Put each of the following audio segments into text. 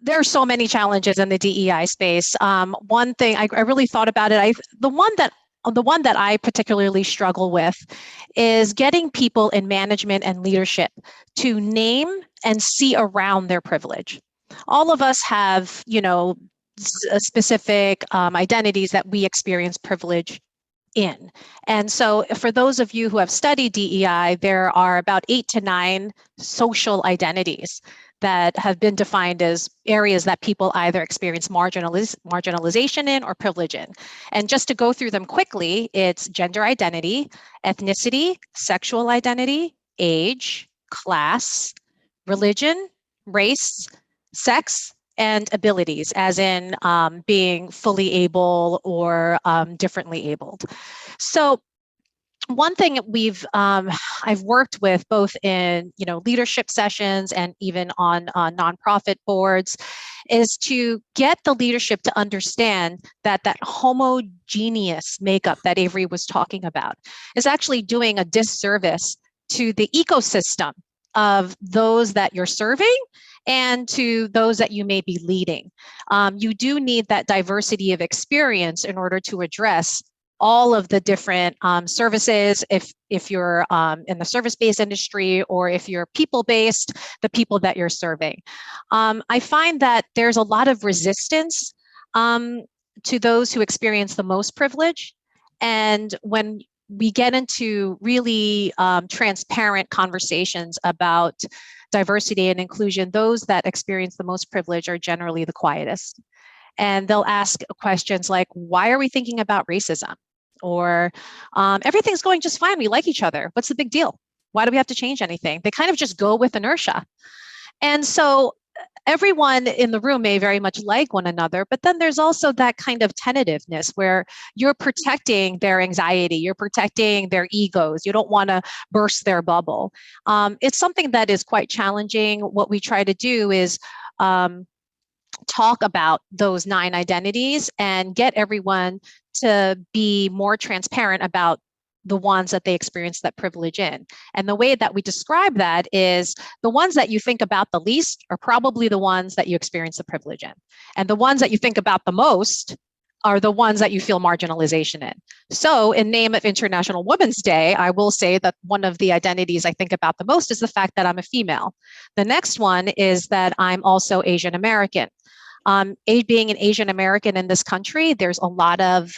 There are so many challenges in the DEI space. One thing I really thought about it. The one that I particularly struggle with is getting people in management and leadership to name and see around their privilege. All of us have, specific identities that we experience privilege in. And so for those of you who have studied DEI, there are about 8 to 9 social identities that have been defined as areas that people either experience marginalization in or privilege in. And just to go through them quickly, it's gender identity, ethnicity, sexual identity, age, class, religion, race, sex, and abilities, as in being fully able or differently abled. So one thing I've worked with both in leadership sessions and even on nonprofit boards is to get the leadership to understand that that homogeneous makeup that Avery was talking about is actually doing a disservice to the ecosystem of those that you're serving and to those that you may be leading. You do need that diversity of experience in order to address all of the different services, if you're in the service-based industry, or if you're people-based, the people that you're serving. I find that there's a lot of resistance to those who experience the most privilege. And when we get into really transparent conversations about diversity and inclusion, those that experience the most privilege are generally the quietest. And they'll ask questions like, why are we thinking about racism? Or everything's going just fine. We like each other. What's the big deal? Why do we have to change anything? They kind of just go with inertia. And so everyone in the room may very much like one another, but then there's also that kind of tentativeness where you're protecting their anxiety, you're protecting their egos, you don't want to burst their bubble. It's something that is quite challenging. What we try to do is talk about those 9 identities and get everyone to be more transparent about the ones that they experience that privilege in. And the way that we describe that is the ones that you think about the least are probably the ones that you experience the privilege in. And the ones that you think about the most are the ones that you feel marginalization in. So in name of International Women's Day, I will say that one of the identities I think about the most is the fact that I'm a female. The next one is that I'm also Asian American. Being an Asian American in this country, there's a lot of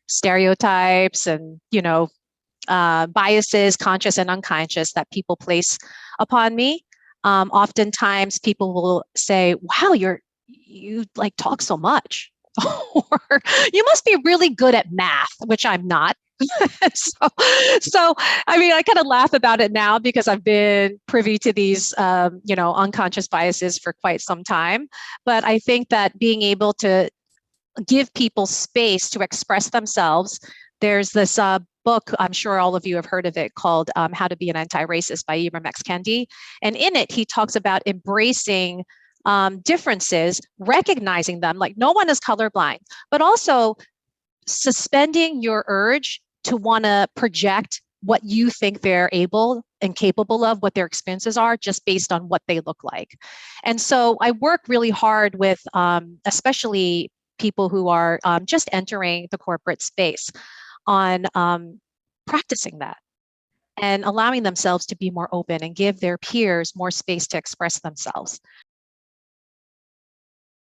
stereotypes and biases, conscious and unconscious, that people place upon me. Oftentimes people will say, wow, you like talk so much, or you must be really good at math, which I'm not. so I mean, I kind of laugh about it now because I've been privy to these unconscious biases for quite some time. But I think that being able to give people space to express themselves. There's this book, I'm sure all of you have heard of it, called How to Be an Anti-Racist by Ibram X. Kendi. And in it, he talks about embracing differences, recognizing them, like no one is colorblind, but also suspending your urge to want to project what you think they're able and capable of, what their experiences are, just based on what they look like. And so I work really hard with especially people who are just entering the corporate space on practicing that and allowing themselves to be more open and give their peers more space to express themselves.